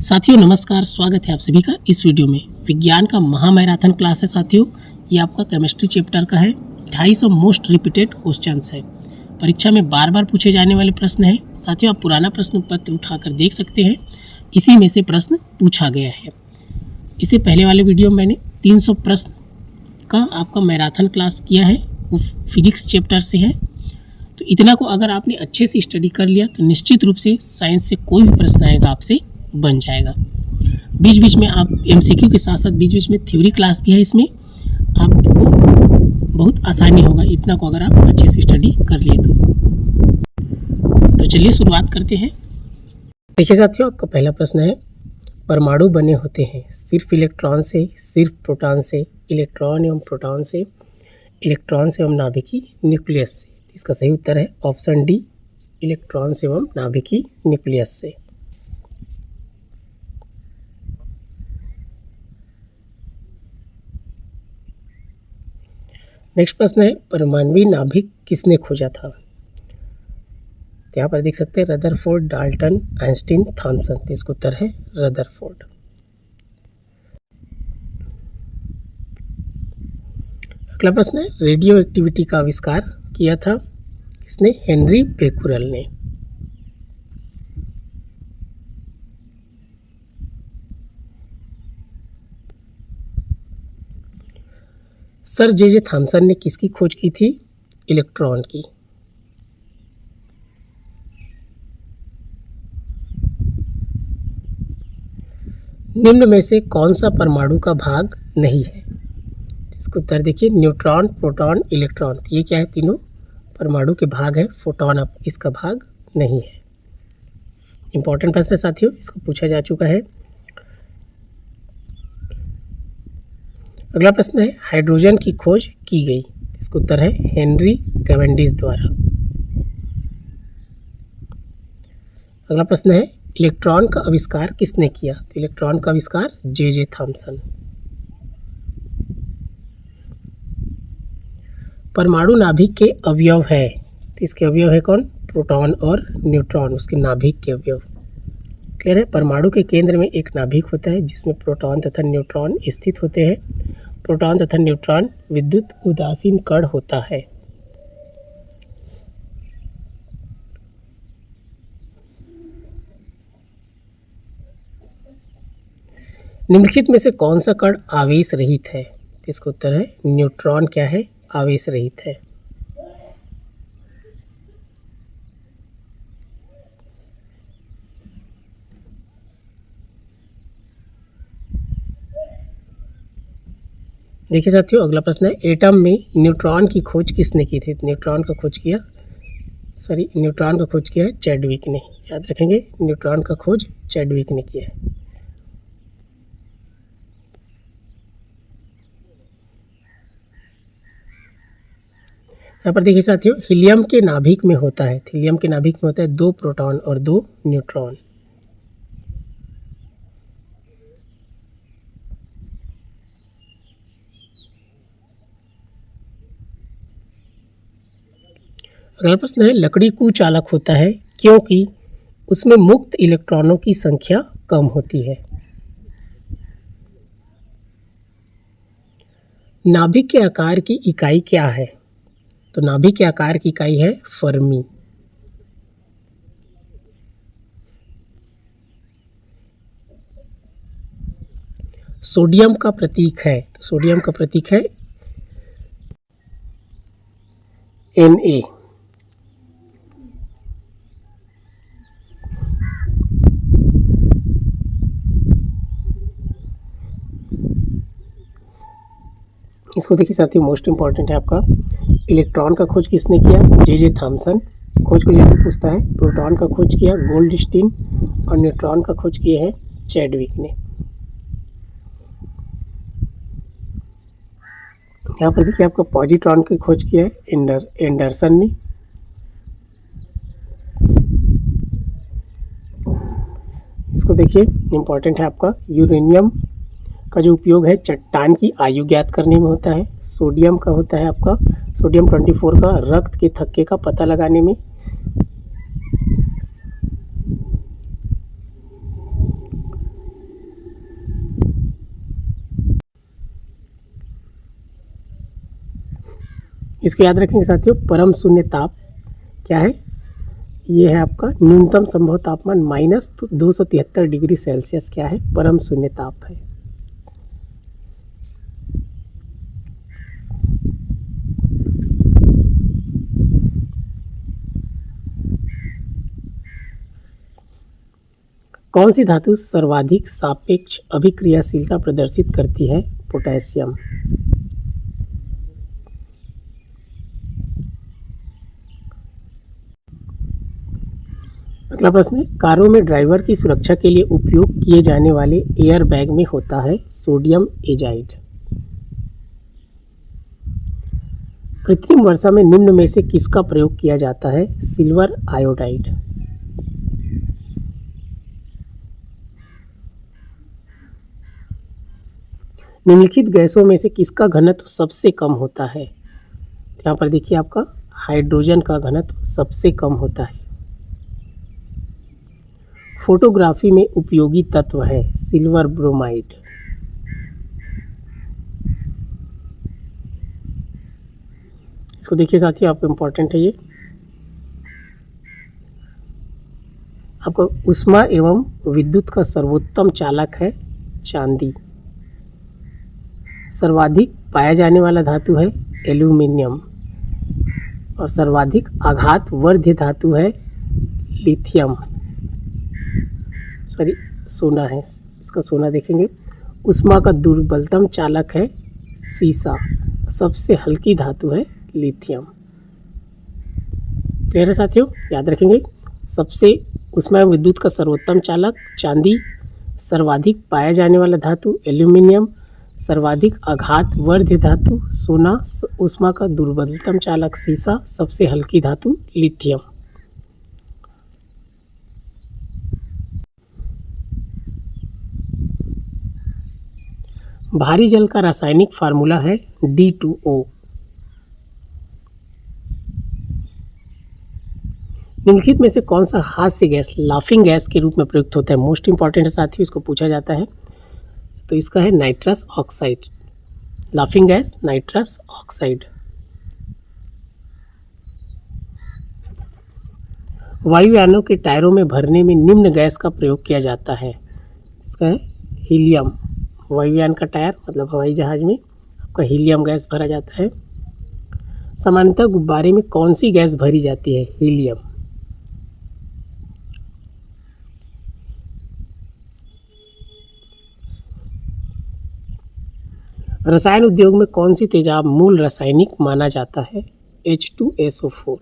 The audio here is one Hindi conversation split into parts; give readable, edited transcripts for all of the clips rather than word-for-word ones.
साथियों नमस्कार, स्वागत है आप सभी का इस वीडियो में। विज्ञान का महामैराथन क्लास है साथियों। ये आपका केमिस्ट्री चैप्टर का है। 250 मोस्ट रिपीटेड क्वेश्चंस है। परीक्षा में बार बार पूछे जाने वाले प्रश्न है साथियों। आप पुराना प्रश्न पत्र उठाकर देख सकते हैं, इसी में से प्रश्न पूछा गया है। इससे पहले वाले वीडियो में मैंने 300 प्रश्न का आपका मैराथन क्लास किया है, वो फिजिक्स चैप्टर से है। तो इतना को अगर आपने अच्छे से स्टडी कर लिया तो निश्चित रूप से साइंस से कोई भी प्रश्न आएगा आपसे बन जाएगा। बीच बीच में आप एमसीक्यू के साथ साथ बीच बीच में थ्योरी क्लास भी है, इसमें आपको बहुत आसानी होगा इतना को अगर आप अच्छे से स्टडी कर लिए तो चलिए शुरुआत करते हैं। देखिए साथियों, आपका पहला प्रश्न है, परमाणु बने होते हैं सिर्फ इलेक्ट्रॉन से, सिर्फ प्रोटॉन से, इलेक्ट्रॉन एवं प्रोटॉन से, इलेक्ट्रॉन से एवं नाभिकी न्यूक्लियस से। इसका सही उत्तर है ऑप्शन डी, इलेक्ट्रॉन से एवं नाभिकी न्यूक्लियस से। नेक्स्ट प्रश्न है, परमाणु नाभिक किसने खोजा था? तो यहाँ पर देख सकते हैं रदरफोर्ड, डाल्टन, आइंस्टीन, थॉमसन। तो इसका उत्तर है रदरफोर्ड। अगला प्रश्न है, रेडियो एक्टिविटी का आविष्कार किया था किसने? हेनरी बेकुरल ने। सर जे थॉमसन ने किसकी खोज की थी? इलेक्ट्रॉन की। निम्न में से कौन सा परमाणु का भाग नहीं है? इसको उत्तर देखिए, न्यूट्रॉन, प्रोटॉन, इलेक्ट्रॉन। ये क्या है? तीनों परमाणु के भाग है। फोटॉन अब इसका भाग नहीं है। इंपॉर्टेंट प्रश्न है साथियों, इसको पूछा जा चुका है। अगला प्रश्न है, हाइड्रोजन की खोज की गई। इसका उत्तर है हेनरी कैवेंडिश द्वारा। अगला प्रश्न है, इलेक्ट्रॉन का आविष्कार किसने किया? तो इलेक्ट्रॉन का आविष्कार जे थॉमसन। परमाणु नाभिक के अवयव है, तो इसके अवयव है कौन? प्रोटॉन और न्यूट्रॉन, उसके नाभिक के अवयव। क्लियर है? परमाणु के केंद्र में एक नाभिक होता है जिसमें प्रोटॉन तथा न्यूट्रॉन स्थित होते हैं। प्रोटॉन तथा न्यूट्रॉन विद्युत उदासीन कण होता है। निम्नलिखित में से कौन सा कण आवेश रहित है? इसका उत्तर है न्यूट्रॉन क्या है? आवेश रहित है। देखिए साथियों, अगला प्रश्न है, एटम में न्यूट्रॉन की खोज किसने की थी? न्यूट्रॉन का खोज किया है चैडविक ने। याद रखेंगे, न्यूट्रॉन का खोज चैडविक ने किया है। यहाँ पर देखिए साथियों, हीलियम के नाभिक में होता है, हीलियम के नाभिक में होता है 2 प्रोटॉन और 2 न्यूट्रॉन। अगला प्रश्न है, लकड़ी कुचालक होता है क्योंकि उसमें मुक्त इलेक्ट्रॉनों की संख्या कम होती है। नाभिक के आकार की इकाई क्या है? तो नाभिक के आकार की इकाई है फर्मी। सोडियम का प्रतीक है, तो सोडियम का प्रतीक है Na। इसको देखिए साथियों, मोस्ट इंपॉर्टेंट है आपका, इलेक्ट्रॉन का खोज किसने किया? J Thomson. खोज को जरूर पूछता है। प्रोटॉन का खोज किया गोल्डस्टीन और न्यूट्रॉन का खोज किया है चैडविक ने। यहाँ पर देखिए, आपका पॉजिट्रॉन की खोज किया है एंडरसन ने। इसको देखिए, इंपॉर्टेंट है आपका, यूरेनियम का जो उपयोग है चट्टान की आयु ज्ञात करने में होता है। सोडियम का होता है आपका, सोडियम 24 का रक्त के थक्के का पता लगाने में। इसको याद रखेंगे साथियों, परम शून्य ताप क्या है, ये है आपका न्यूनतम संभव तापमान माइनस 273 डिग्री सेल्सियस क्या है, परम शून्य ताप है। कौन सी धातु सर्वाधिक सापेक्ष अभिक्रियाशीलता प्रदर्शित करती है, पोटेशियम। अगला प्रश्न है, कारों में ड्राइवर की सुरक्षा के लिए उपयोग किए जाने वाले एयर बैग में होता है सोडियम एजाइड। कृत्रिम वर्षा में निम्न में से किसका प्रयोग किया जाता है, सिल्वर आयोडाइड। निम्नलिखित गैसों में से किसका घनत्व सबसे कम होता है, यहाँ पर देखिए आपका हाइड्रोजन का घनत्व सबसे कम होता है। फोटोग्राफी में उपयोगी तत्व है सिल्वर ब्रोमाइड। इसको देखिए साथियों, आपको इम्पोर्टेंट है ये, आपका ऊष्मा एवं विद्युत का सर्वोत्तम चालक है चांदी। सर्वाधिक पाया जाने वाला धातु है एल्यूमिनियम और सर्वाधिक आघात वर्ध्य धातु है लिथियम, सॉरी सोना है, इसका सोना देखेंगे। ऊष्मा का दुर्बलतम चालक है सीसा, सबसे हल्की धातु है लिथियम। क्लियर है साथियों, याद रखेंगे। सबसे ऊष्मा एवं विद्युत का सर्वोत्तम चालक चांदी, सर्वाधिक पाया जाने वाला धातु एल्यूमिनियम, सर्वाधिक आघात वर्ध्य धातु सोना, ऊष्मा का दुर्बलतम चालक सीसा, सबसे हल्की धातु लिथियम। भारी जल का रासायनिक फार्मूला है D2O। निम्नलिखित में से कौन सा हास्य गैस लाफिंग गैस के रूप में प्रयुक्त होता है, मोस्ट इंपॉर्टेंट है साथियों, इसको पूछा जाता है। तो इसका है nitrous oxide, laughing gas nitrous oxide. वायुयानों के टायरों में भरने में निम्न गैस का प्रयोग किया जाता है, इसका है हीलियम। वायुयान का टायर मतलब हवाई जहाज में आपका हीलियम गैस भरा जाता है। सामान्यतः गुब्बारे में कौन सी गैस भरी जाती है, हीलियम। रसायन उद्योग में कौन सी तेजाब मूल रासायनिक माना जाता है, H2SO4।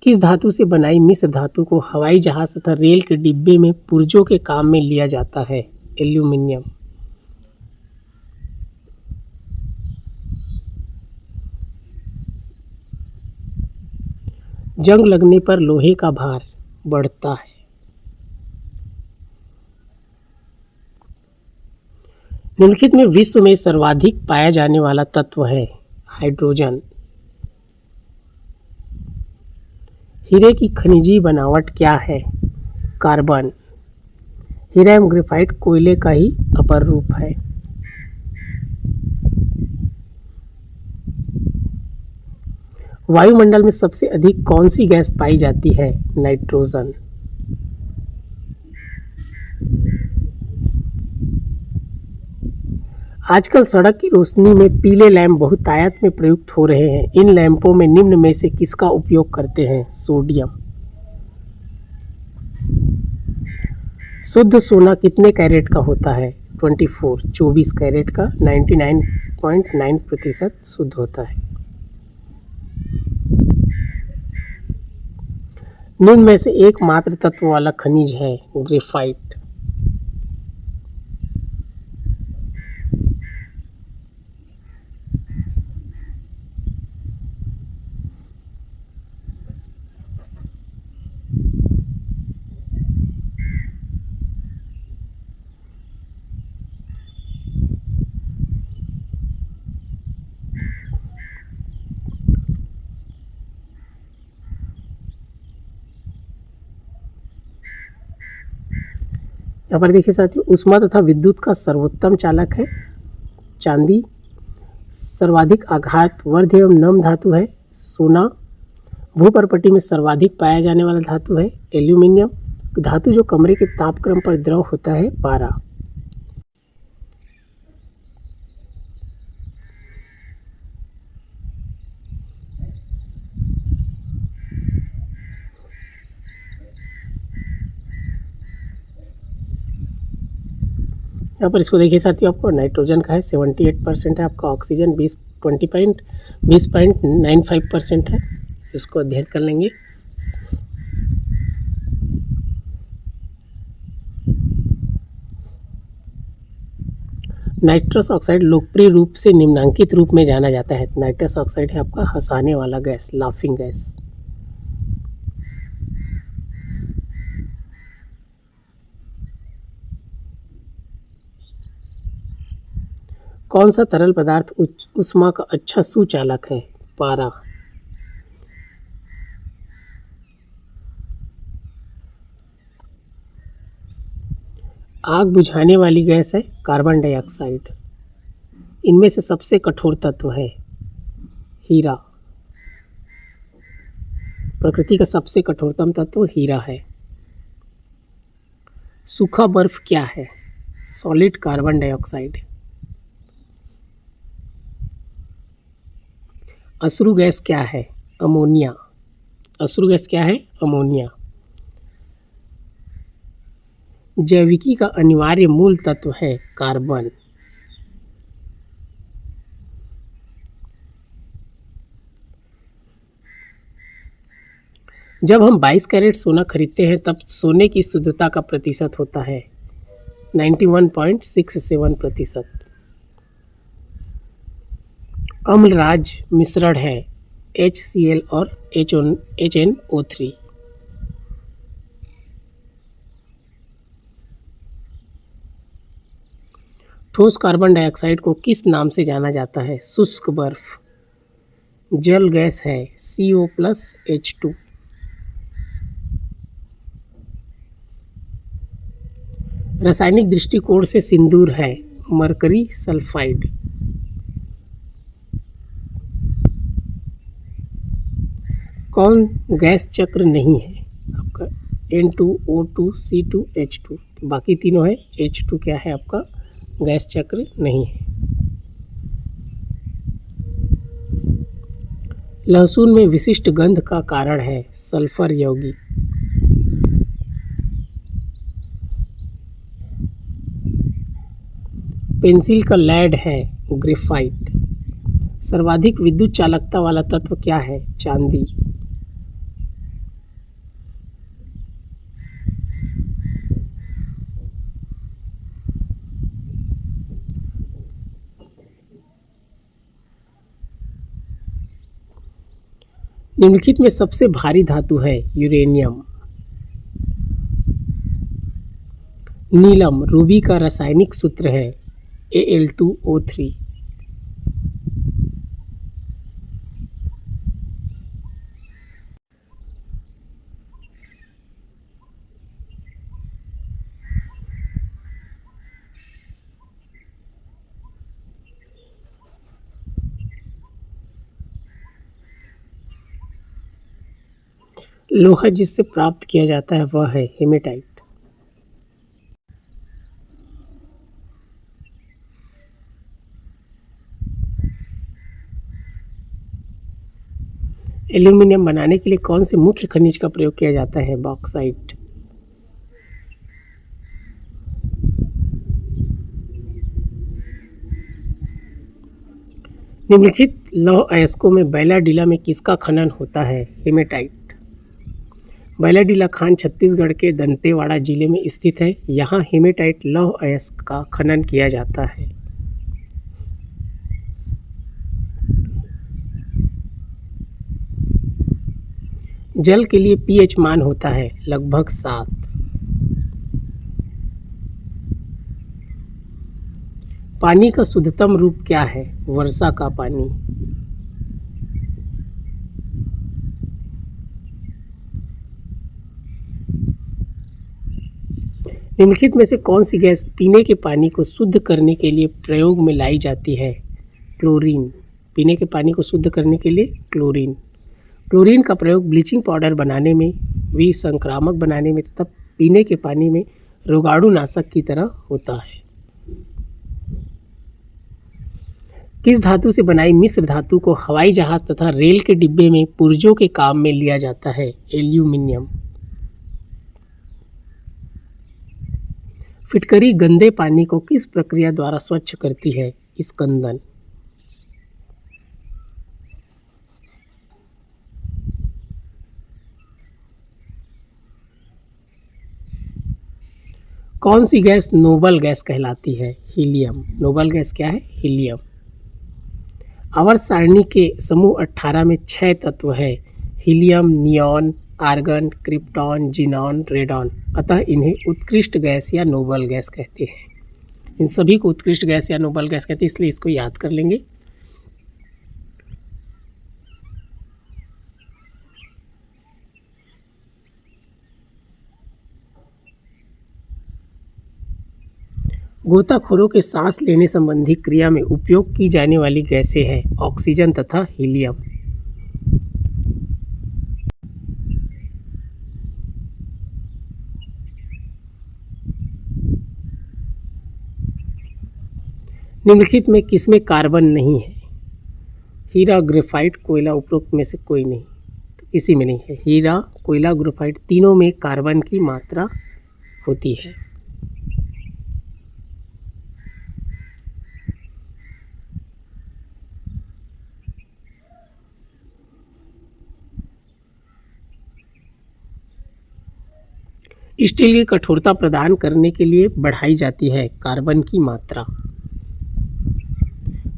किस धातु से बनाई मिश्र धातु को हवाई जहाज तथा रेल के डिब्बे में पुर्जों के काम में लिया जाता है, एल्यूमिनियम। जंग लगने पर लोहे का भार बढ़ता है। निम्नलिखित में विश्व में सर्वाधिक पाया जाने वाला तत्व है हाइड्रोजन। हीरे की खनिजीय बनावट क्या है, कार्बन। हीरा एवं ग्रेफाइट कोयले का ही अपर रूप है। वायुमंडल में सबसे अधिक कौन सी गैस पाई जाती है, नाइट्रोजन। आजकल सड़क की रोशनी में पीले लैंप बहुतायत में प्रयुक्त हो रहे हैं। इन लैंपों में निम्न में से किसका उपयोग करते हैं, सोडियम। शुद्ध सोना कितने कैरेट का होता है, 24 कैरेट का 99.9% शुद्ध होता है। निम्न में से एकमात्र तत्व वाला खनिज है ग्रेफाइट। यहाँ पर देखिए साथियों, ऊष्मा तथा विद्युत का सर्वोत्तम चालक है चांदी, सर्वाधिक आघात वर्ध एवं नम धातु है सोना। भूपर्पटी में सर्वाधिक पाया जाने वाला धातु है एल्यूमिनियम। धातु जो कमरे के तापक्रम पर द्रव होता है पारा। यहाँ पर इसको देखिए साथियों, आपको नाइट्रोजन का है 78% है, आपका ऑक्सीजन 20.95% है। इसको अध्ययन कर लेंगे। नाइट्रस ऑक्साइड लोकप्रिय रूप से निम्नांकित रूप में जाना जाता है। नाइट्रस ऑक्साइड है आपका हंसाने वाला गैस, लाफिंग गैस। कौन सा तरल पदार्थ ऊष्मा का अच्छा सुचालक है? पारा। आग बुझाने वाली गैस है कार्बन डाइऑक्साइड। इनमें से सबसे कठोर तत्व है हीरा। प्रकृति का सबसे कठोरतम तत्व हीरा है। सूखा बर्फ क्या है? Solid carbon dioxide. अश्रु गैस क्या है? अमोनिया। अश्रु गैस क्या है? अमोनिया। जैविकी का अनिवार्य मूल तत्व है कार्बन। जब हम 22 कैरेट सोना खरीदते हैं तब सोने की शुद्धता का प्रतिशत होता है 91.67%। अम्लराज मिश्रण है HCl और HNO3। ठोस कार्बन डाइऑक्साइड को किस नाम से जाना जाता है? शुष्क बर्फ। जल गैस है CO+H2। रासायनिक दृष्टिकोण से सिंदूर है मरकरी सल्फाइड। कौन गैस चक्र नहीं है? आपका N2O2C2H2। बाकी तीनों है। H2 क्या है आपका? गैस चक्र नहीं है। लहसुन में विशिष्ट गंध का कारण है सल्फर यौगिक। पेंसिल का लैड है ग्रेफाइट। सर्वाधिक विद्युत चालकता वाला तत्व क्या है? चांदी। निम्नलिखित में सबसे भारी धातु है यूरेनियम। नीलम रूबी का रासायनिक सूत्र है Al2O3। लोहा जिससे प्राप्त किया जाता है वह है हेमेटाइट। एल्यूमिनियम बनाने के लिए कौन से मुख्य खनिज का प्रयोग किया जाता है? बॉक्साइट। निम्नलिखित लौह अयस्कों में बैलाडीला में किसका खनन होता है? हेमेटाइट। बैलाडीला खान छत्तीसगढ़ के दंतेवाड़ा जिले में स्थित है। यहाँ हेमेटाइट लौह अयस्क का खनन किया जाता है। जल के लिए pH मान होता है लगभग 7। पानी का शुद्धतम रूप क्या है? वर्षा का पानी। निम्नलिखित में से कौन सी गैस पीने के पानी को शुद्ध करने के लिए प्रयोग में लाई जाती है? क्लोरीन, पीने के पानी को शुद्ध करने के लिए क्लोरीन। क्लोरीन का प्रयोग ब्लीचिंग पाउडर बनाने में, विसंक्रामक बनाने में तथा पीने के पानी में रोगाणुनाशक की तरह होता है। किस धातु से बनाई मिश्र धातु को हवाई जहाज तथा रेल के डिब्बे में पुर्जों के काम में लिया जाता है? एल्यूमिनियम। फिटकरी गंदे पानी को किस प्रक्रिया द्वारा स्वच्छ करती है? स्कंदन। कौन सी गैस नोबल गैस कहलाती है? हीलियम। नोबल गैस क्या है? हीलियम। आवर्त सारणी के समूह 18 में 6 तत्व है: helium, neon, argon, krypton, xenon, radon. अतः इन्हें उत्कृष्ट गैस या नोबल गैस कहते हैं। इन सभी को उत्कृष्ट गैस या नोबल गैस कहते हैं, इसलिए इसको याद कर लेंगे। गोताखोरों के सांस लेने संबंधी क्रिया में उपयोग की जाने वाली गैसें हैं ऑक्सीजन तथा हीलियम। निम्नलिखित में किसमें कार्बन नहीं है? हीरा, ग्रेफाइट, कोयला, उपरोक्त में से कोई नहीं, तो किसी में नहीं है। हीरा, कोयला, ग्रेफाइट तीनों में कार्बन की मात्रा होती है। स्टील की कठोरता प्रदान करने के लिए बढ़ाई जाती है कार्बन की मात्रा।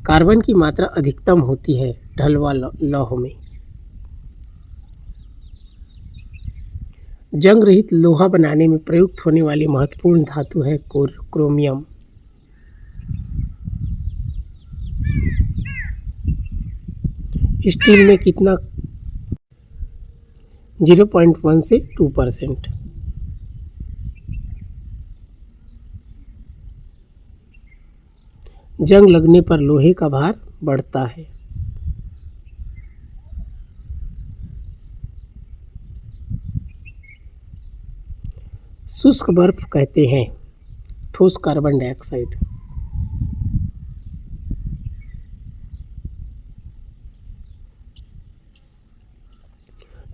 कार्बन की मात्रा अधिकतम होती है ढलवा लौह में। जंग रहित लोहा बनाने में प्रयुक्त होने वाली महत्वपूर्ण धातु है क्रोमियम। स्टील में कितना? 0.1 से 2%। जंग लगने पर लोहे का भार बढ़ता है। शुष्क बर्फ कहते हैं ठोस कार्बन डाइऑक्साइड।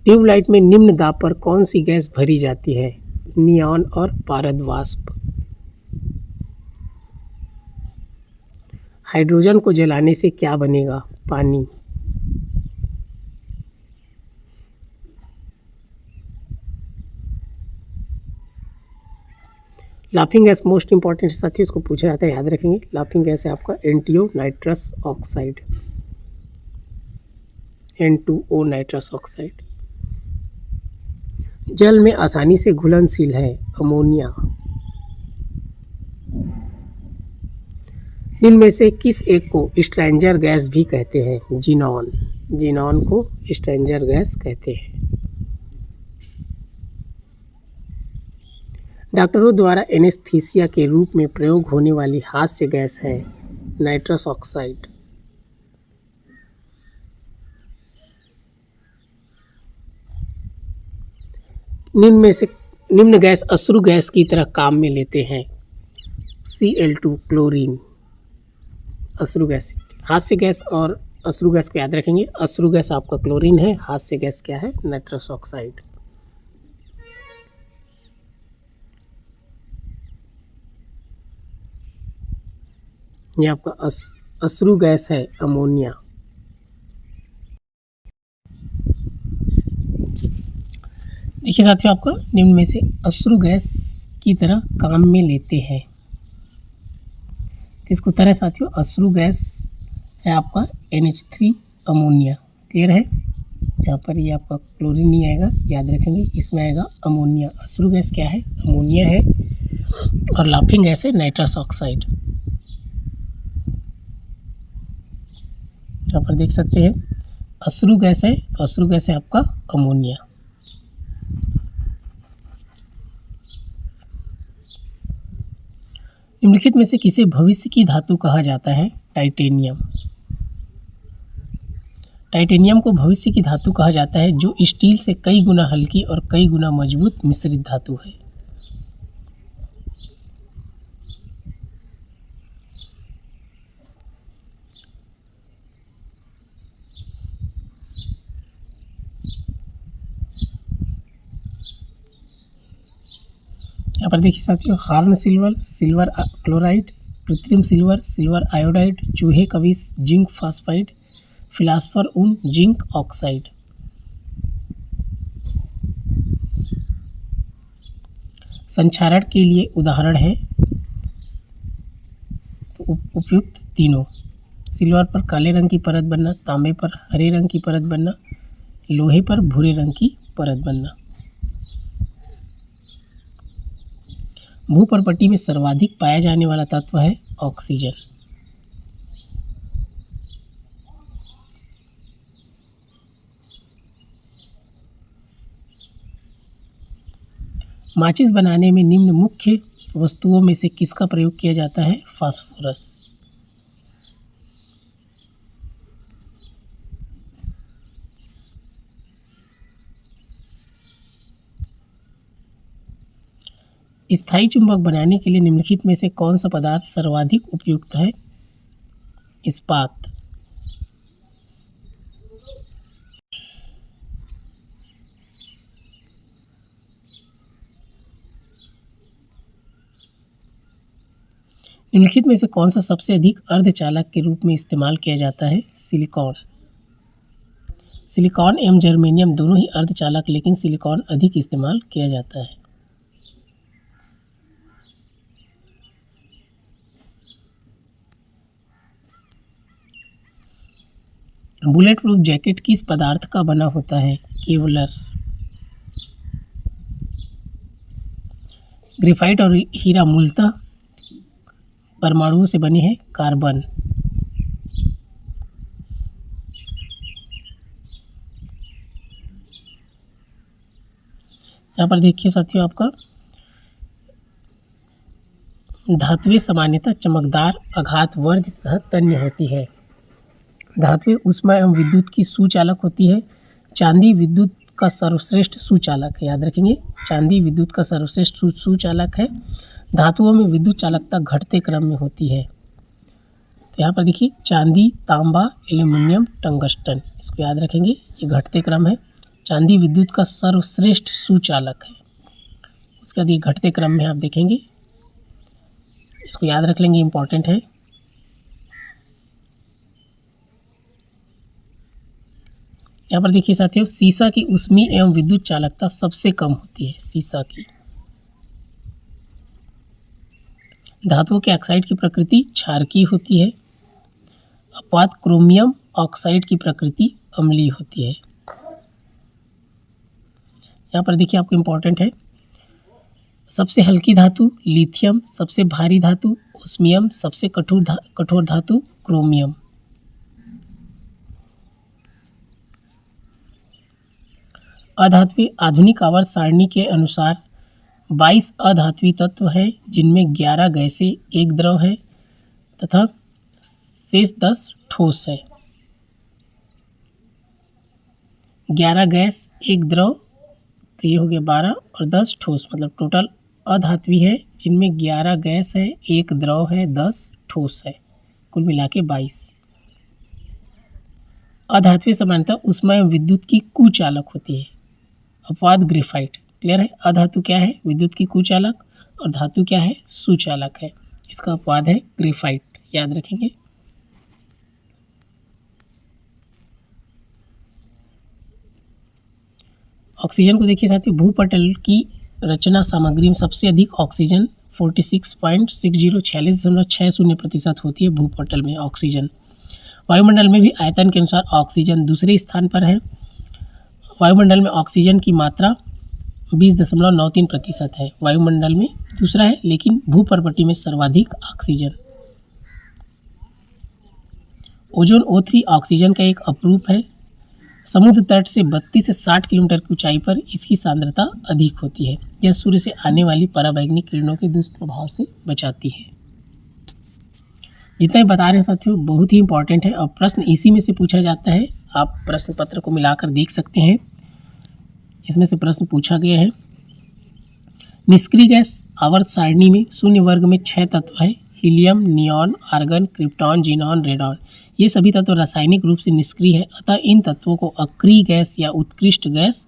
ट्यूबलाइट में निम्न दाब पर कौन सी गैस भरी जाती है? नियॉन और पारद वाष्प। हाइड्रोजन को जलाने से क्या बनेगा? पानी। लाफिंग गैस मोस्ट इंपॉर्टेंट साथी, उसको पूछा जाता है, याद रखेंगे। लाफिंग गैस है आपका NTO nitrous oxide, N2O nitrous oxide. जल में आसानी से घुलनशील है अमोनिया। इनमें से किस एक को स्ट्रेंजर गैस भी कहते हैं? जिनॉन। जिनॉन को स्ट्रेंजर गैस कहते हैं। डॉक्टरों द्वारा एनेस्थीसिया के रूप में प्रयोग होने वाली हास्य गैस है नाइट्रस ऑक्साइड। निम्न गैस अश्रु गैस की तरह काम में लेते हैं। Cl2 chlorine. अश्रु गैस, हास्य गैस और अश्रु गैस को याद रखेंगे। अश्रु गैस आपका क्लोरीन है, हास्य गैस क्या है? Nitrous oxide. ये आपका अश्रु गैस है अमोनिया। देखिए साथियों, आपका निम्न में से अश्रु गैस की तरह काम में लेते हैं, किसको तरह साथियों? अश्रु गैस है आपका NH3 अमोनिया। क्लियर है? यहाँ पर ये आपका क्लोरीन नहीं आएगा, याद रखेंगे, इसमें आएगा अमोनिया। अश्रु गैस क्या है? अमोनिया है। और लाफिंग गैस है नाइट्रस ऑक्साइड। यहाँ पर देख सकते हैं अश्रु गैस है, तो अश्रु गैस है आपका अमोनिया। निम्नलिखित में से किसे भविष्य की धातु कहा जाता है? टाइटेनियम। टाइटेनियम को भविष्य की धातु कहा जाता है जो स्टील से कई गुना हल्की और कई गुना मजबूत मिश्रित धातु है। यहाँ पर देखिए साथियों, हार्न सिल्वर, सिल्वर क्लोराइड, कृत्रिम सिल्वर, सिल्वर आयोडाइड, चूहे का विष, जिंक फास्फाइड, फिलास्फर ऊन, जिंक ऑक्साइड। संक्षारण के लिए उदाहरण है तो उपयुक्त तीनों: सिल्वर पर काले रंग की परत बनना, तांबे पर हरे रंग की परत बनना, लोहे पर भूरे रंग की परत बनना। भूपर्पट्टी में सर्वाधिक पाया जाने वाला तत्व है ऑक्सीजन। माचिस बनाने में निम्न मुख्य वस्तुओं में से किसका प्रयोग किया जाता है? फास्फोरस। स्थायी चुंबक बनाने के लिए निम्नलिखित में से कौन सा पदार्थ सर्वाधिक उपयुक्त है? इस्पात। निम्नलिखित में से कौन सा सबसे अधिक अर्धचालक के रूप में इस्तेमाल किया जाता है? सिलिकॉन। सिलिकॉन एवं जर्मेनियम दोनों ही अर्धचालक, लेकिन सिलिकॉन अधिक इस्तेमाल किया जाता है। बुलेट प्रूफ जैकेट किस पदार्थ का बना होता है? केवलर। ग्रेफाइट और हीरा मूलतः परमाणुओं से बने हैं। कार्बन। यहाँ पर देखिए साथियों, आपका धातुएं सामान्यतः चमकदार, आघातवर्ध तथा तन्य होती है। धातुएं ऊष्मा एवं विद्युत की सुचालक होती है। चांदी विद्युत का सर्वश्रेष्ठ सुचालक है, याद रखेंगे, चांदी विद्युत का सर्वश्रेष्ठ सुचालक है। धातुओं में विद्युत चालकता घटते क्रम में होती है। तो यहाँ पर देखिए, चांदी, तांबा, एल्यूमिनियम, टंगस्टन, इसको याद रखेंगे, ये घटते क्रम है। चांदी विद्युत का सर्वश्रेष्ठ सुचालक है। उसके बाद ये घटते क्रम में आप देखेंगे, इसको याद रख लेंगे, इंपॉर्टेंट है। यहाँ पर देखिए साथियों, सीसा की ऊष्मीय एवं विद्युत चालकता सबसे कम होती है, सीसा की। धातुओं के ऑक्साइड की प्रकृति क्षारकीय होती है। अपवाद क्रोमियम ऑक्साइड की प्रकृति अम्लीय होती है। यहाँ पर देखिए, आपको इंपॉर्टेंट है, सबसे हल्की धातु लिथियम, सबसे भारी धातु ओस्मियम, सबसे कठोर धातु क्रोमियम। अधात्वीय आधुनिक आवर्त सारणी के अनुसार 22 अधात्वीय तत्व हैं, जिनमें 11 गैसें, 1 द्रव है तथा शेष 10 ठोस है। 11 गैस, 1 द्रव, तो ये हो गया 12 और 10 ठोस, मतलब टोटल अधात्वीय है जिनमें 11 गैस है, 1 द्रव है, 10 ठोस है, कुल मिला के 22। अधात्वीय सामान्यतः ऊष्मा एवं विद्युत की कुचालक होती है। अपवाद ग्रेफाइट। क्लियर है, अधातु क्या है? विद्युत की कुचालक, और धातु क्या है? सुचालक है। इसका अपवाद है ग्रेफाइट, याद रखेंगे। ऑक्सीजन को देखिए साथियों, भूपटल की रचना सामग्री में सबसे अधिक ऑक्सीजन 46.60 होती है भूपटल में ऑक्सीजन। वायुमंडल में भी आयतन के अनुसार ऑक्सीजन दूसरे स्थान पर है। वायुमंडल में ऑक्सीजन की मात्रा 20.93% है। वायुमंडल में दूसरा है, लेकिन भूपर्पट्टी में सर्वाधिक ऑक्सीजन। ओजोन O3 ऑक्सीजन का एक अपरूप है। समुद्र तट से 32 से 60 किलोमीटर की ऊंचाई पर इसकी सांद्रता अधिक होती है। यह सूर्य से आने वाली पराबैंगनी किरणों के दुष्प्रभाव से बचाती है। जितना ही बता रहे हैं साथियों, बहुत ही इंपॉर्टेंट है और प्रश्न इसी में से पूछा जाता है। आप प्रश्न पत्र को मिलाकर देख सकते हैं। इसमें से प्रश्न पूछा गया है, निष्क्रिय गैस आवर्त सारणी में शून्य वर्ग में 6 तत्व है, helium, neon, argon, krypton, xenon, radon. ये सभी तत्व रासायनिक रूप से निष्क्रिय है, अतः इन तत्वों को अक्रिय गैस या उत्कृष्ट गैस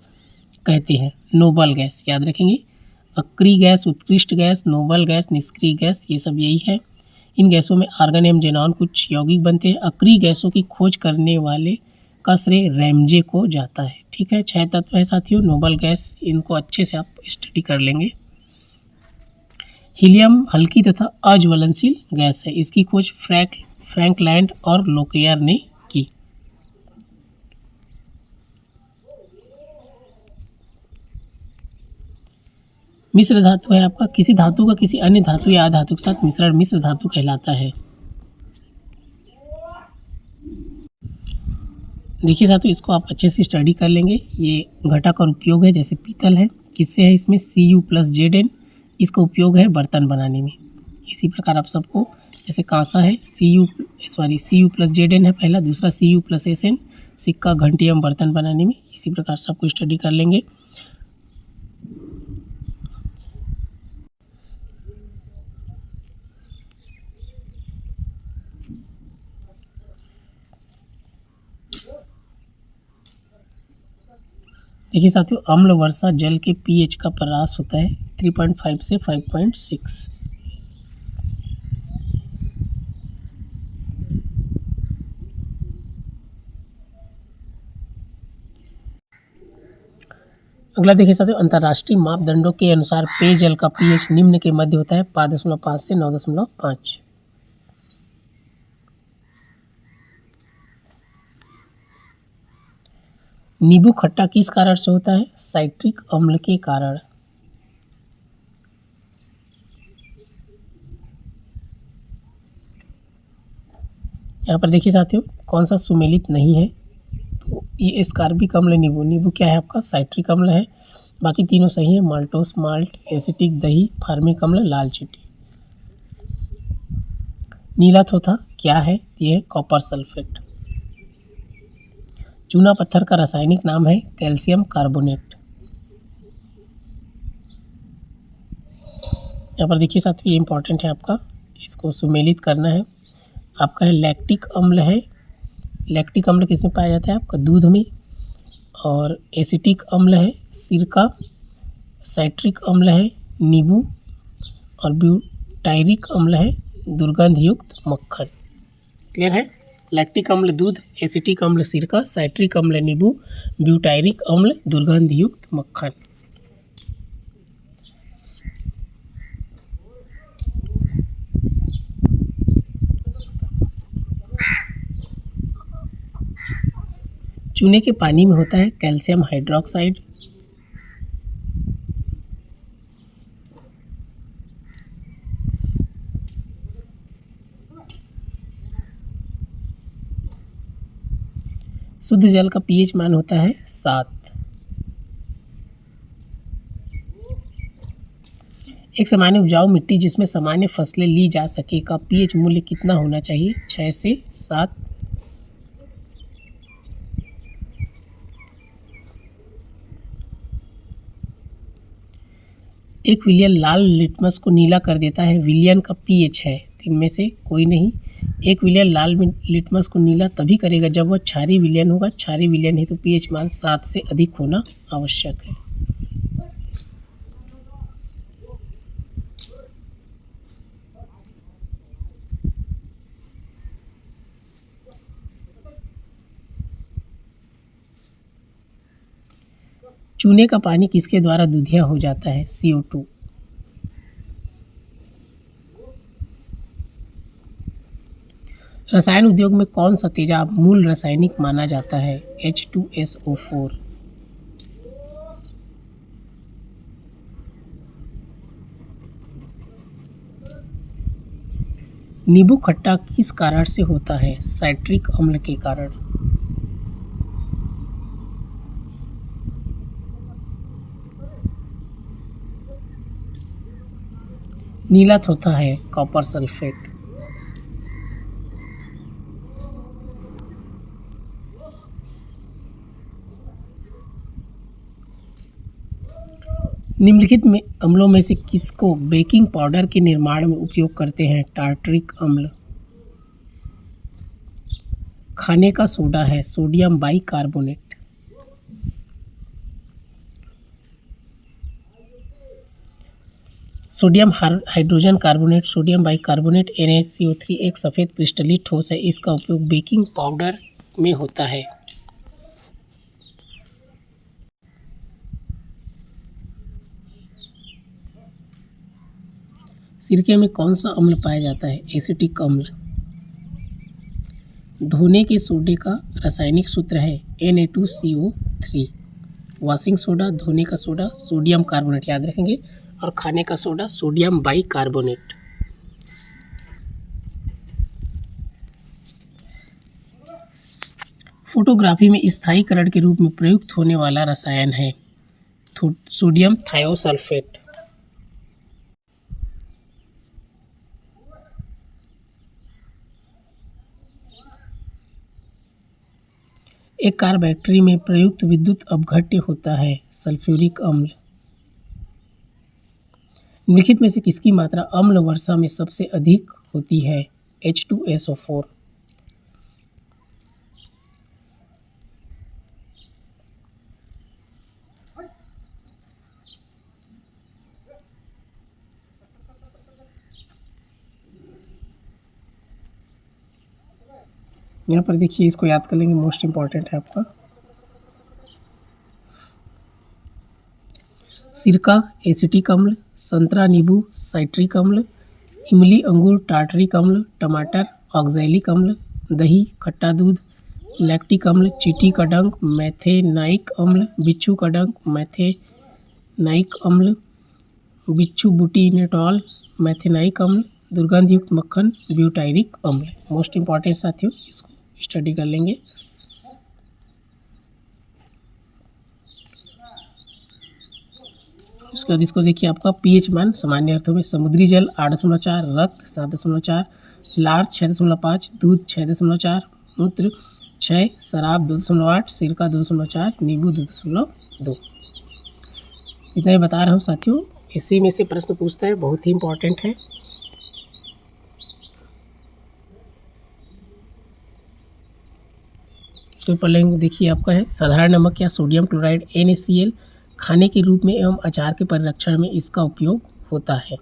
कहते हैं। नोबल गैस याद रखेंगे, अक्रिय गैस, उत्कृष्ट गैस, नोबल गैस, निष्क्रिय गैस, ये सब यही है। इन गैसों में आर्गन एवं जेनॉन कुछ यौगिक बनते हैं। अक्रिय गैसों की खोज करने वाले का श्रेय रैमजे को जाता है। ठीक है, 6 तत्व है साथियों, नोबल गैस, इनको अच्छे से आप स्टडी कर लेंगे। हीलियम हल्की तथा अज्वलनशील गैस है, इसकी खोज फ्रैंक लैंड और लोकेयर ने की। मिश्र धातु है आपका, किसी धातु का किसी अन्य धातु या अधातु के साथ मिश्रण मिश्र धातु कहलाता है। देखिए साथियों, इसको आप अच्छे से स्टडी कर लेंगे। ये घटक और उपयोग है, जैसे पीतल है, किससे है, इसमें Cu+Zn, इसका उपयोग है बर्तन बनाने में। इसी प्रकार आप सबको, जैसे कांसा है, Cu+Zn है पहला, दूसरा Cu+Sn, सिक्का, घंटी एवं बर्तन बनाने में। इसी प्रकार सबको स्टडी कर लेंगे। देखिए साथियों, अम्ल वर्षा जल के pH का परास होता है 3.5 से 5.6। अगला देखिए साथियों, अंतर्राष्ट्रीय मापदंडों के अनुसार पेयजल का pH निम्न के मध्य होता है 5.5 से 9.5। नींबू खट्टा किस कारण से होता है? साइट्रिक अम्ल के कारण। यहाँ पर देखिए साथियों, कौन सा सुमेलित नहीं है, तो ये एस्कार्बिक अम्ल, नींबू क्या है आपका? साइट्रिक अम्ल है। बाकी तीनों सही है, माल्टोस माल्ट, एसिटिक दही, फार्मिक अम्ल, लाल चींटी। नीला थोथा क्या है? ये है कॉपर सल्फेट। चूना पत्थर का रासायनिक नाम है कैल्शियम कार्बोनेट। यहाँ पर देखिए साथियों, ये इंपॉर्टेंट है आपका, इसको सुमेलित करना है। आपका है लैक्टिक अम्ल है। लैक्टिक अम्ल किसमें पाया जाता है? आपका दूध में। और एसिटिक अम्ल है सिरका। साइट्रिक अम्ल है नींबू। और ब्यूटायरिक अम्ल है दुर्गंधयुक्त मक्खन। क्लियर है? लैक्टिक अम्ल दूध, एसिटिक अम्ल सिरका, साइट्रिक अम्ल नींबू, ब्यूटायरिक अम्ल दुर्गंधयुक्त मक्खन। चूने के पानी में होता है कैल्शियम हाइड्रोक्साइड। शुद्ध जल का pH मान होता है 7। एक सामान्य उपजाऊ मिट्टी जिसमें सामान्य फसलें ली जा सके का pH मूल्य कितना होना चाहिए? 6 से 7। एक विलियन लाल लिटमस को नीला कर देता है, विलियन का pH है, इनमें से कोई नहीं। एक विलियन लाल लिटमस को नीला तभी करेगा जब वह क्षारीय विलियन होगा। क्षारीय विलियन है तो pH मान 7 से अधिक होना आवश्यक है। चूने का पानी किसके द्वारा दूधिया हो जाता है? CO2। रसायन उद्योग में कौन सा तेजाब मूल रासायनिक माना जाता है? H2SO4। नींबू खट्टा किस कारण से होता है? साइट्रिक अम्ल के कारण। नीला थोथा है कॉपर सल्फेट। निम्नलिखित में अम्लों में से किसको बेकिंग पाउडर के निर्माण में उपयोग करते हैं? टार्टरिक अम्ल। खाने का सोडा है sodium bicarbonate. Sodium hydrogen carbonate sodium bicarbonate NaCO3 एक सफ़ेद क्रिस्टलीय ठोस है। इसका उपयोग बेकिंग पाउडर में होता है। सिरके में कौन सा अम्ल पाया जाता है? एसिटिक अम्ल। धोने के सोडे का रासायनिक सूत्र है Na2CO3। वॉशिंग सोडा, धोने का सोडा, सोडियम कार्बोनेट याद रखेंगे, और खाने का सोडा सोडियम बाइकार्बोनेट। फोटोग्राफी में स्थायीकरण के रूप में प्रयुक्त होने वाला रसायन है सोडियम थायोसल्फेट। एक कार बैटरी में प्रयुक्त विद्युत अपघट्य होता है सल्फ्यूरिक अम्ल। निम्नलिखित में से किसकी मात्रा अम्ल वर्षा में सबसे अधिक होती है? H2SO4। यहाँ पर देखिए, इसको याद कर लेंगे, मोस्ट इम्पॉर्टेंट है आपका। सिरका एसिटिक अम्ल, संतरा नींबू साइट्रिक अम्ल, इमली अंगूर टार्टरिक अम्ल, टमाटर ऑक्सैलिक अम्ल, दही खट्टा दूध लैक्टिक अम्ल, चींटी का डंक मैथेनाइक अम्ल, बिच्छू का डंक मैथेनाइक अम्ल, बिच्छू बुटीनेटॉल मैथेनाइक अम्ल, दुर्गंधयुक्त मक्खन ब्यूटायरिक अम्ल। मोस्ट इम्पॉर्टेंट साथियों, इसको स्टडी कर लेंगे। उसके बाद इसको देखिए, आपका pH मान सामान्य अर्थों में समुद्री जल 8.4, रक्त 7.4, लार 6.5, दूध 6.4, मूत्र 6, शराब 2.8, सिरका 2.4, नींबू 2.2। इतना ही बता रहा हूँ साथियों। इसी में से प्रश्न पूछता है, बहुत ही इम्पोर्टेंट है। इसके ऊपर लेंगे, देखिए आपका है साधारण नमक या सोडियम क्लोराइड NaCl खाने के रूप में एवं अचार के परिरक्षण में इसका उपयोग होता है।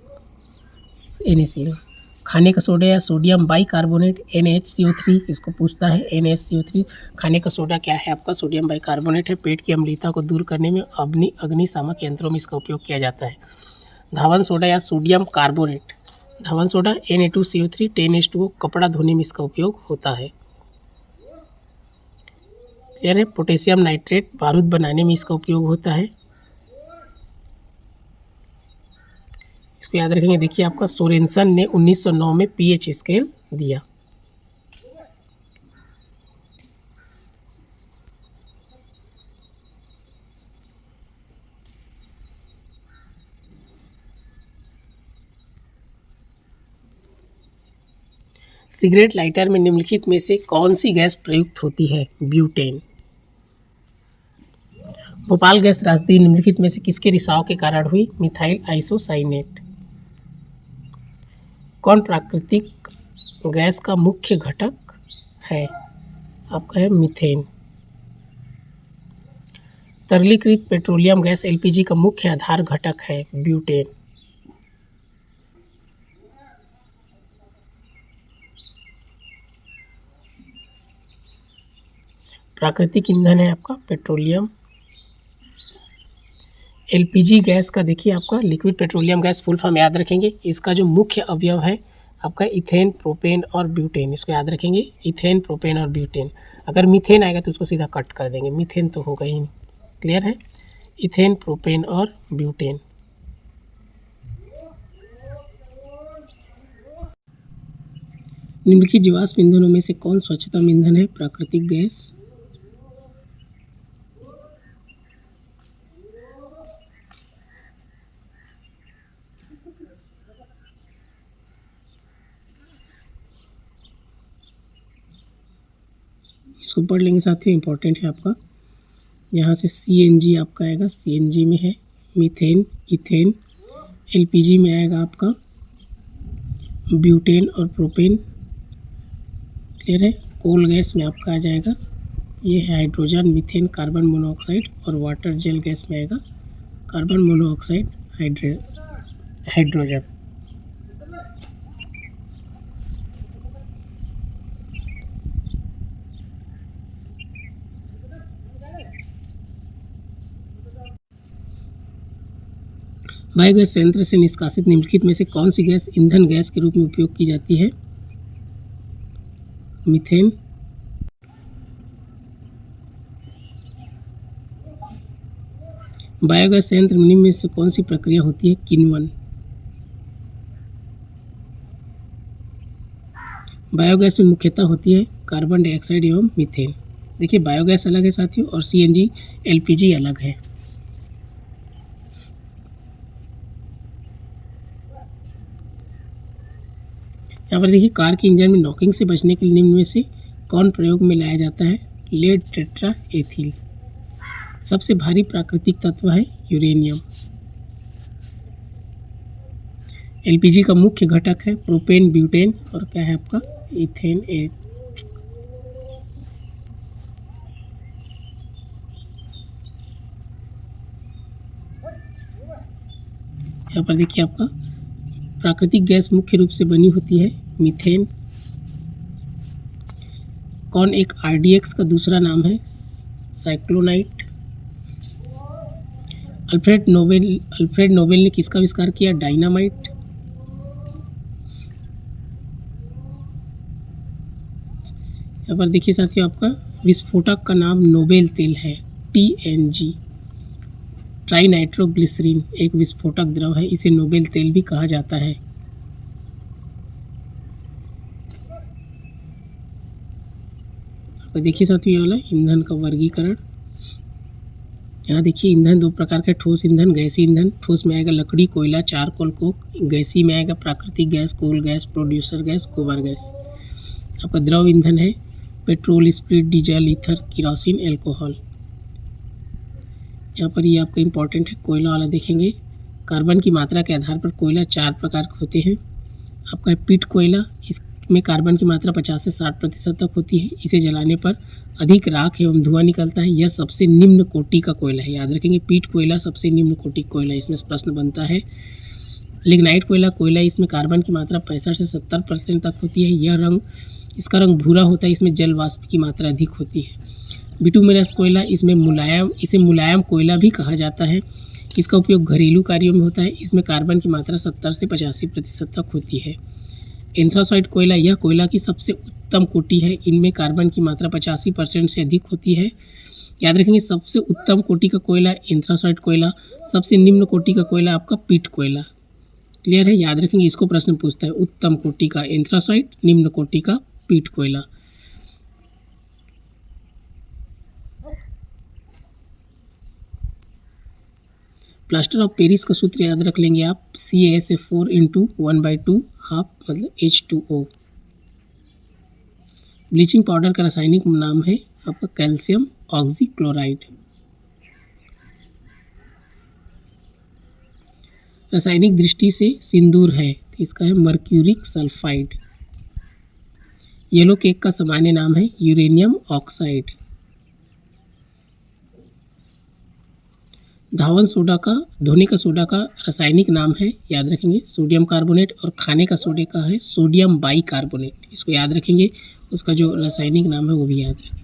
NaCl। खाने का सोडा या सोडियम बाइकार्बोनेट NaHCO3 इसको पूछता है। NaHCO3 खाने का सोडा क्या है? आपका सोडियम बाइकार्बोनेट है। पेट की अम्लता को दूर करने में अग्निशामक यंत्रों में इसका उपयोग किया जाता है। धावन सोडा या सोडियम कार्बोनेट धावन सोडा Na2CO3 10H2O कपड़ा धोने में इसका उपयोग होता है। क्लियर है? पोटेशियम नाइट्रेट बारूद बनाने में इसका उपयोग होता है। इसको याद रखेंगे। देखिए, आपका सोरेनसन ने 1909 में pH स्केल दिया। सिगरेट लाइटर में निम्नलिखित में से कौन सी गैस प्रयुक्त होती है? ब्यूटेन। भोपाल गैस त्रासदी निम्नलिखित में से किसके रिसाव के कारण हुई? Methyl isocyanate. कौन प्राकृतिक गैस का मुख्य घटक है? आपका है मीथेन। तरलीकृत पेट्रोलियम गैस LPG का मुख्य आधार घटक है ब्यूटेन। प्राकृतिक ईंधन है आपका पेट्रोलियम। LPG गैस का देखिए, आपका liquid petroleum gas full form याद रखेंगे। इसका जो मुख्य अवयव है आपका इथेन, प्रोपेन और ब्यूटेन। इसको याद रखेंगे, इथेन, प्रोपेन और ब्यूटेन। अगर मीथेन आएगा तो उसको सीधा कट कर देंगे, मीथेन तो होगा ही नहीं। क्लियर है? इथेन, प्रोपेन और ब्यूटेन। निम्नलिखित जीवाश्म ईंधनों में से कौन स्वच्छतम ईंधन है? प्राकृतिक गैस। इसको पढ़ लेंगे साथियों, इंपॉर्टेंट है आपका। यहाँ से CNG आपका आएगा, CNG में है मीथेन, इथेन। एलपीजी में आएगा आपका ब्यूटेन और प्रोपेन। क्लियर है। कोल गैस में आपका आ जाएगा ये है हाइड्रोजन, मीथेन, कार्बन मोनोऑक्साइड। और वाटर जेल गैस में आएगा कार्बन मोनोऑक्साइड, हाइड्रोजन। बायोगैस संयंत्र से निष्कासित निम्नलिखित में से कौन सी गैस ईंधन गैस के रूप में उपयोग की जाती है? मीथेन। बायोगैस संयंत्र निम्न में से कौन सी प्रक्रिया होती है? किण्वन। बायोगैस में मुख्यतः होती है कार्बन डाइऑक्साइड एवं मीथेन। देखिए बायोगैस अलग है साथियों और सीएनजी एलपीजी अलग है। यहाँ पर देखिए कार के इंजन में नॉकिंग से बचने के लिए निम्न में से कौन प्रयोग में लाया जाता है? Lead tetraethyl. सबसे भारी प्राकृतिक तत्व है यूरेनियम। एलपीजी का मुख्य घटक है प्रोपेन, ब्यूटेन और क्या है आपका इथेन। यहाँ पर देखिए आपका प्राकृतिक गैस मुख्य रूप से बनी होती है मीथेन। कौन एक आरडीएक्स का दूसरा नाम है? साइक्लोनाइट। अल्फ्रेड नोबेल ने किसका आविष्कार किया? डायनामाइट। यहाँ पर देखिए साथियों आपका विस्फोटक का नाम नोबेल तेल है, TNG। ट्राई नाइट्रोग्लिसरीन एक विस्फोटक द्रव है, इसे नोबेल तेल भी कहा जाता है। देखिए साथियों वाला ईंधन का वर्गीकरण। यहाँ देखिए ईंधन दो प्रकार के, ठोस ईंधन, गैसी ईंधन। ठोस में आएगा लकड़ी, कोयला, चारकोल, कोक। गैसी में आएगा प्राकृतिक gas, coal gas, producer gas, गोबर गैस। आपका द्रव ईंधन है petrol, spirit, diesel, ether, kerosene, alcohol. यहाँ पर ये आपका इंपॉर्टेंट है कोयला वाला देखेंगे। कार्बन की मात्रा के आधार पर कोयला 4 प्रकार के होते हैं। आपका है पीट कोयला, इसमें कार्बन की मात्रा 50 से 60% तक होती है। इसे जलाने पर अधिक राख एवं धुआं निकलता है। यह सबसे निम्न कोटि का कोयला है, याद रखेंगे पीट कोयला सबसे निम्न कोटि कोयला। इसमें प्रश्न बनता है। लिग्नाइट कोयला, इसमें कार्बन की मात्रा 65 से 70% तक होती है। इसका रंग भूरा होता है, इसमें जल वाष्प की मात्रा अधिक होती है। बिटुमिनस कोयला, इसे मुलायम कोयला भी कहा जाता है। इसका उपयोग घरेलू कार्यों में होता है। इसमें कार्बन की मात्रा 70 से 85% तक होती है। एंथ्रासाइट कोयला, यह कोयला की सबसे उत्तम कोटि है। इनमें कार्बन की मात्रा 85% से अधिक होती है। याद रखेंगे सबसे उत्तम कोटि का कोयला एंथ्रासाइट कोयला, सबसे निम्न कोटि का कोयला आपका पीट कोयला। क्लियर है, याद रखेंगे। इसको प्रश्न पूछता है उत्तम कोटि का एंथ्रासाइट, निम्न कोटि का पीट कोयला। प्लास्टर ऑफ पेरिस का सूत्र याद रख लेंगे आप, CaSO4 × 1/2 हाफ मतलब H2O। ब्लीचिंग पाउडर का रासायनिक नाम है आपका कैल्शियम ऑक्सीक्लोराइड। रासायनिक दृष्टि से सिंदूर है तो इसका है मर्क्यूरिक सल्फाइड। येलो केक का सामान्य नाम है यूरेनियम ऑक्साइड। धोने का सोडा का रासायनिक नाम है, याद रखेंगे सोडियम कार्बोनेट। और खाने का सोडे का है सोडियम बाइकार्बोनेट। इसको याद रखेंगे, उसका जो रासायनिक नाम है वो भी याद रखेंगे।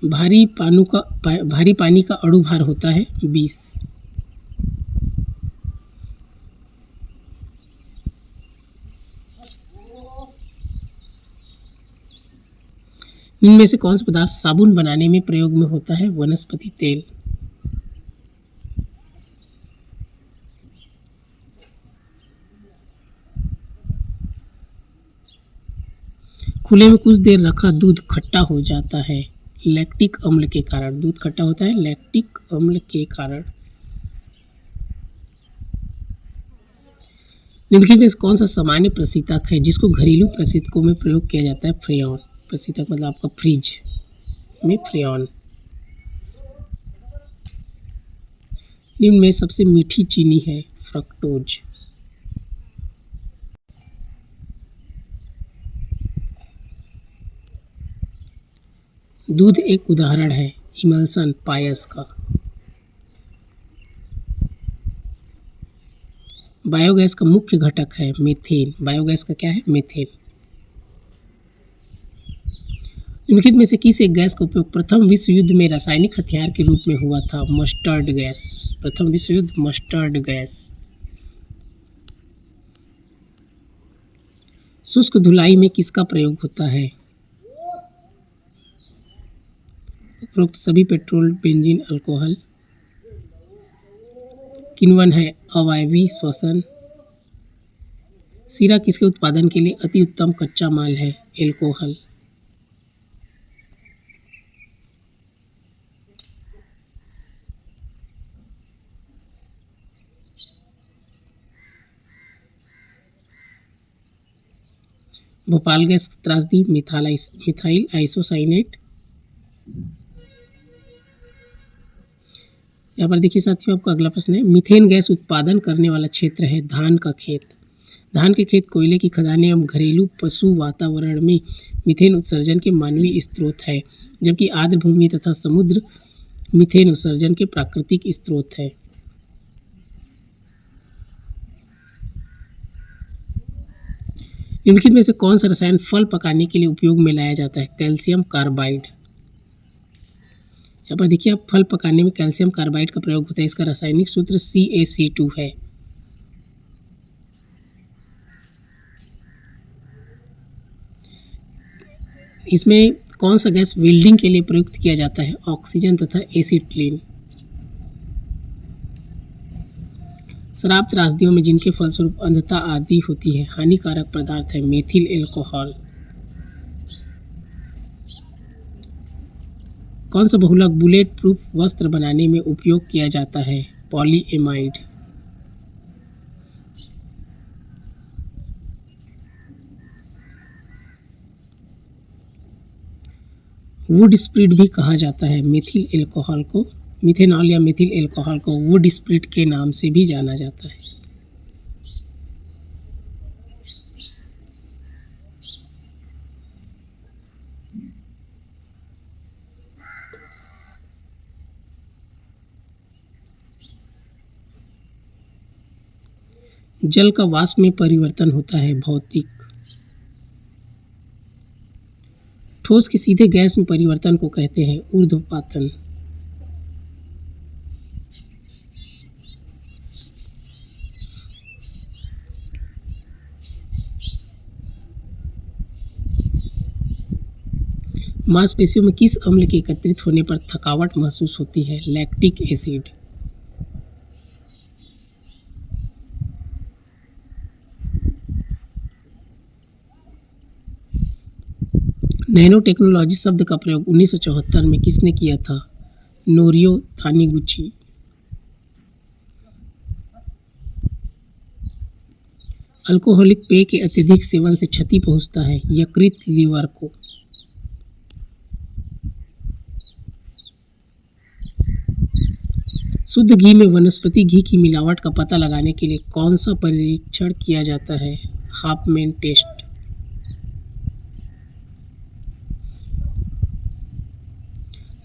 भारी पानी का अणु भार होता है 20। इनमें से कौन सा पदार्थ साबुन बनाने में प्रयोग में होता है? वनस्पति तेल। खुले में कुछ देर रखा दूध खट्टा हो जाता है लैक्टिक अम्ल के कारण। दूध खट्टा होता है लैक्टिक अम्ल के कारण। निम्नलिखित में कौन सा सामान्य प्रशीतक है जिसको घरेलू प्रशीतकों में प्रयोग किया जाता है? फ्रेयॉन। प्रशीतक मतलब आपका फ्रिज में फ्रेयॉन। निम्न में सबसे मीठी चीनी है फ्रक्टोज। दूध एक उदाहरण है इमल्सन पायस का। बायोगैस का मुख्य घटक है मीथेन। बायोगैस का क्या है? मीथेन। निम्नलिखित में से किस एक गैस का उपयोग प्रथम विश्व युद्ध में रासायनिक हथियार के रूप में हुआ था? Mustard gas. प्रथम विश्व युद्ध मस्टर्ड गैस। शुष्क धुलाई में किसका प्रयोग होता है? उपरोक्त सभी पेट्रोल, बेंजीन, अल्कोहल। किण्वन है अवायवीय श्वसन। सीरा किसके उत्पादन के लिए अति उत्तम कच्चा माल है? एल्कोहल। भोपाल गैस त्रासदी मिथाइल आइसोसाइनेट। यहाँ पर देखिए साथियों, आपका अगला प्रश्न है मीथेन गैस उत्पादन करने वाला क्षेत्र है धान का खेत। धान के खेत, कोयले की खदानें एवं घरेलू पशु वातावरण में मीथेन उत्सर्जन के मानवीय स्रोत है, जबकि आर्द्र भूमि तथा समुद्र मीथेन उत्सर्जन के प्राकृतिक स्रोत है। निम्नलिखित में से कौन सा रसायन फल पकाने के लिए उपयोग में लाया जाता है? Calcium carbide. यहाँ पर देखिए आप, फल पकाने में कैल्शियम कार्बाइड का प्रयोग होता है। इसका रासायनिक सूत्र CaC2 है। इसमें कौन सा गैस वेल्डिंग के लिए प्रयुक्त किया जाता है? ऑक्सीजन तथा एसिटिलीन। शराब त्रासदियों में जिनके फलस्वरूप अंधता आदि होती है, हानिकारक पदार्थ है मेथिल एल्कोहल। कौन सा बहुलक बुलेट प्रूफ वस्त्र बनाने में उपयोग किया जाता है? पॉलीएमाइड। वुड स्प्रिट भी कहा जाता है मेथिल एल्कोहल को। मिथेनॉल या मेथिल एल्कोहल को वुड स्प्रिट के नाम से भी जाना जाता है। जल का वाष्प में परिवर्तन होता है भौतिक। ठोस के सीधे गैस में परिवर्तन को कहते हैं ऊर्ध्वपातन। मांसपेशियों में किस अम्ल के एकत्रित होने पर थकावट महसूस होती है? Lactic acid. नैनो टेक्नोलॉजी शब्द का प्रयोग 1974 में किसने किया था? नोरियो तानीगुची। अल्कोहलिक पेय के अत्यधिक सेवन से क्षति पहुंचता है यकृत, लीवर को। शुद्ध घी में वनस्पति घी की मिलावट का पता लगाने के लिए कौन सा परीक्षण किया जाता है? Hofmann test.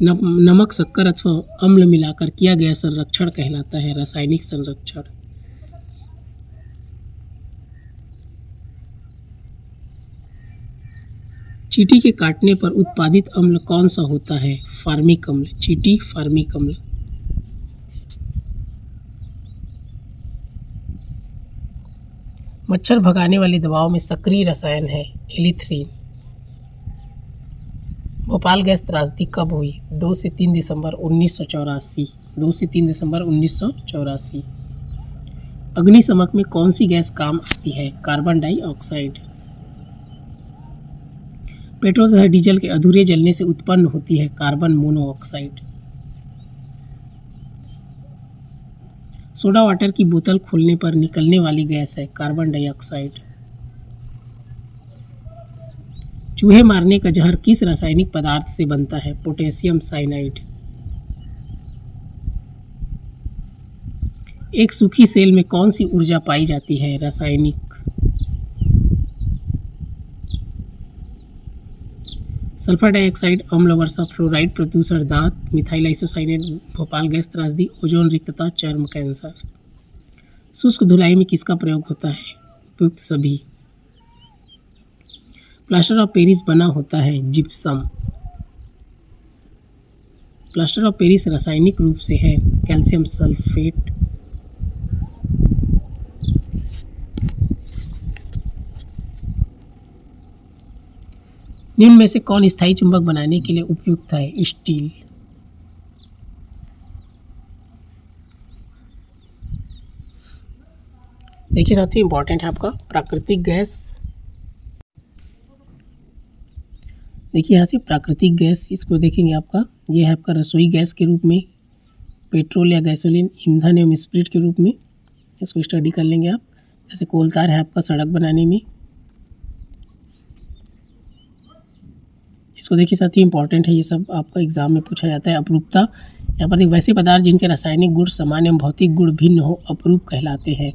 नमक, शक्कर अथवा अम्ल मिलाकर किया गया संरक्षण कहलाता है रासायनिक संरक्षण। चींटी के काटने पर उत्पादित अम्ल कौन सा होता है? फार्मिक अम्ल। चींटी फार्मिक अम्ल। मच्छर भगाने वाली दवाओं में सक्रिय रसायन है एलिथ्रीन। भोपाल गैस त्रासदी कब हुई? 2 से 3 दिसंबर 1984। 2 से 3 दिसंबर 1984। अग्निशमक में कौन सी गैस काम आती है? Carbon dioxide. पेट्रोल तथा डीजल के अधूरे जलने से उत्पन्न होती है कार्बन मोनोऑक्साइड। सोडा वाटर की बोतल खोलने पर निकलने वाली गैस है कार्बन डाइऑक्साइड। चूहे मारने का जहर किस रासायनिक पदार्थ से बनता है? Potassium cyanide. एक सूखी सेल में कौन सी ऊर्जा पाई जाती है? रासायनिक। सल्फर डाइऑक्साइड, अम्ल वर्षा, फ्लोराइड प्रदूषण, दांत, मिथाइल आइसोसाइनेट, भोपाल गैस त्रासदी, ओजोन रिक्तता, चर्म कैंसर। शुष्क धुलाई में किसका प्रयोग होता है? उपयुक्त सभी। प्लास्टर ऑफ पेरिस बना होता है? जिप्सम। प्लास्टर ऑफ पेरिस रासायनिक रूप से है? Calcium sulphate. निम्न में से कौन स्थायी चुंबक बनाने के लिए उपयुक्त है? स्टील। देखिए साथियों, इंपॉर्टेंट है आपका प्राकृतिक गैस। देखिए यहाँ से प्राकृतिक गैस, इसको देखेंगे आपका, ये है आपका रसोई गैस के रूप में, पेट्रोल या गैसोलीन ईंधन एवं स्पिरिट के रूप में, इसको स्टडी कर लेंगे आप। जैसे कोल तार है आपका सड़क बनाने में, इसको देखिए साथियों, इंपॉर्टेंट है, ये सब आपका एग्जाम में पूछा जाता है। अपरूपता, यहाँ पर वैसे पदार्थ जिनके रासायनिक गुण समान एवं भौतिक गुण भिन्न हो अपरूप कहलाते हैं।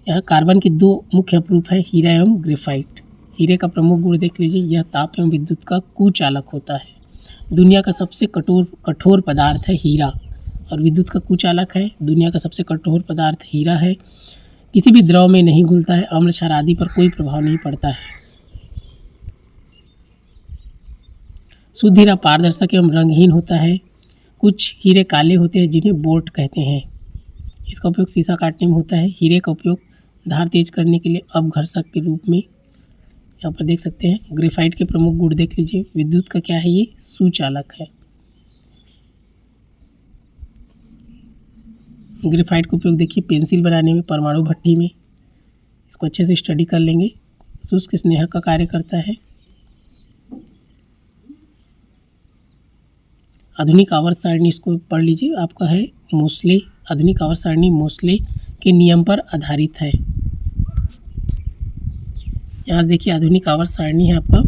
यहाँ कार्बन की दो मुख्य अपरूप है, हीरा एवं ग्रेफाइट। हीरे का प्रमुख गुण देख लीजिए, यह ताप एवं विद्युत का कुचालक होता है। दुनिया का सबसे कठोर पदार्थ है हीरा, और विद्युत का कुचालक है। दुनिया का सबसे कठोर पदार्थ हीरा है। किसी भी द्रव में नहीं घुलता है, अम्ल क्षार आदि पर कोई प्रभाव नहीं पड़ता है। शुद्ध हीरा पारदर्शक एवं रंगहीन होता है। कुछ हीरे काले होते हैं जिन्हें बोर्ट कहते हैं। इसका उपयोग शीशा काटने में होता है। हीरे का उपयोग धार तेज करने के लिए अपघर्षक के रूप में यहाँ पर देख सकते हैं। ग्रेफाइट के प्रमुख गुण देख लीजिए, विद्युत का क्या है, ये सुचालक है। ग्रेफाइट का उपयोग देखिए पेंसिल बनाने में, परमाणु भट्टी में, इसको अच्छे से स्टडी कर लेंगे। शुष्क स्नेहक का कार्य करता है। आधुनिक आवर्त सारणी, इसको पढ़ लीजिए, आपका है मोस्ले। आधुनिक आवर्त सारणी मोस्ले के नियम पर आधारित है। यहाँ देखिए आधुनिक आवर्त सारणी है आपका,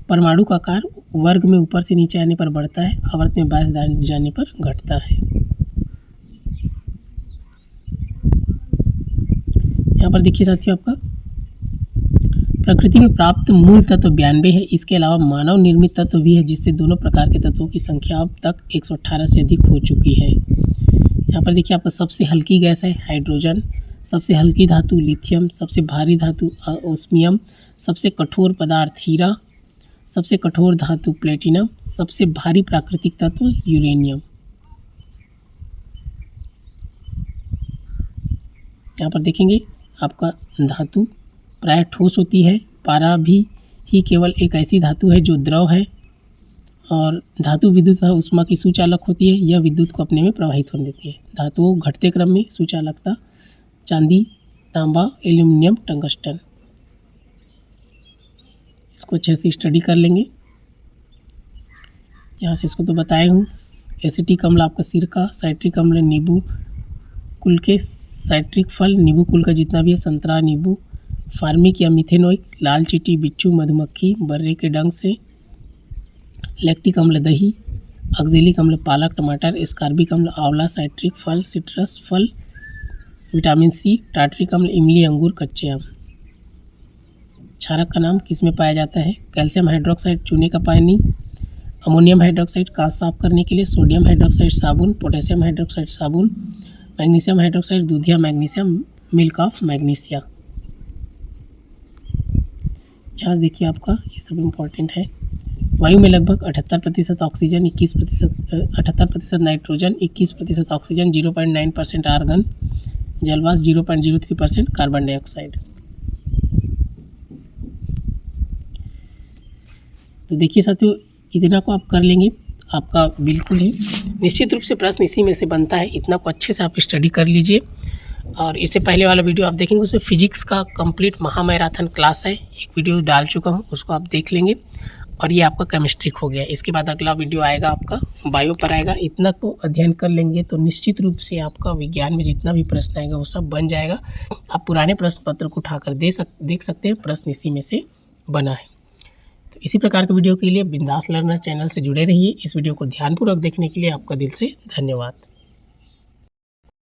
परमाणु का आकार वर्ग में ऊपर से नीचे आने पर बढ़ता है, आवर्त में बाएं जाने पर घटता है। यहाँ पर देखिए साथियों, आपका प्रकृति में प्राप्त मूल तत्व 92 है। इसके अलावा मानव निर्मित तत्व भी है, जिससे दोनों प्रकार के तत्वों की संख्या अब तक 118 से अधिक हो चुकी है। यहाँ पर देखिए आपका सबसे हल्की गैस है हाइड्रोजन, सबसे हल्की धातु लिथियम, सबसे भारी धातु ओस्मियम, सबसे कठोर पदार्थ हीरा, सबसे कठोर धातु प्लेटिनम, सबसे भारी प्राकृतिक तत्व यूरेनियम। यहाँ पर देखेंगे आपका धातु प्राय ठोस होती है। पारा भी ही केवल एक ऐसी धातु है जो द्रव है, और धातु विद्युत तथा ऊष्मा की सुचालक होती है। यह विद्युत को अपने में प्रवाहित होने देती है। धातुओं घटते क्रम में सुचालकता, चांदी, तांबा, एल्यूमिनियम, टंगस्टन, इसको अच्छे से स्टडी कर लेंगे। यहाँ से इसको तो बताए हूँ। एसिटिक अम्ल आपका सिरका, साइट्रिक अम्ल नींबू कुल के साइट्रिक फल, नींबू कुल का जितना भी है, संतरा, नींबू, फार्मिक या मिथेनोइक, लाल चींटी, बिच्छू, मधुमक्खी, बर्रे के डंक से, लैक्टिक अम्ल दही, ऑक्जेलिक अम्ल पालक, टमाटर, एस्कार्बिक अम्ल आंवला, साइट्रिक फल, सिट्रस फल, विटामिन सी, टार्टरिक अम्ल इमली, अंगूर, कच्चे आम। क्षारक का नाम किस में पाया जाता है? कैल्शियम हाइड्रोक्साइड चूने का पानी, अमोनियम हाइड्रोक्साइड कांच साफ करने के लिए, सोडियम हाइड्रोक्साइड साबुन, पोटेशियम हाइड्रोक्साइड साबुन, मैग्नीशियम हाइड्रोक्साइड दूधिया मैग्नीशियम, मिल्क ऑफ मैग्नीशिया। यहाँ देखिए आपका ये सब इम्पोर्टेंट है। वायु में लगभग 78% ऑक्सीजन, 78% नाइट्रोजन, 21% ऑक्सीजन, 0.9% आर्गन, जलवाष्प 0.03% कार्बन डाइऑक्साइड। तो देखिए साथियों, इतना को आप कर लेंगे, आपका बिल्कुल ही निश्चित रूप से प्रश्न इसी में से बनता है। इतना को अच्छे से आप स्टडी कर लीजिए। और इससे पहले वाला वीडियो आप देखेंगे, उसमें फिजिक्स का कंप्लीट महामैराथन क्लास है, एक वीडियो डाल चुका हूँ, उसको आप देख लेंगे। और ये आपका केमिस्ट्री हो गया। इसके बाद अगला वीडियो आएगा आपका बायो पर आएगा। इतना को अध्ययन कर लेंगे तो निश्चित रूप से आपका विज्ञान में जितना भी प्रश्न आएगा वो सब बन जाएगा। आप पुराने प्रश्न पत्र को उठाकर देख सकते हैं, प्रश्न इसी में से बना है। तो इसी प्रकार के वीडियो के लिए बिंदास लर्नर चैनल से जुड़े रहिए। इस वीडियो को ध्यानपूर्वक देखने के लिए आपका दिल से धन्यवाद।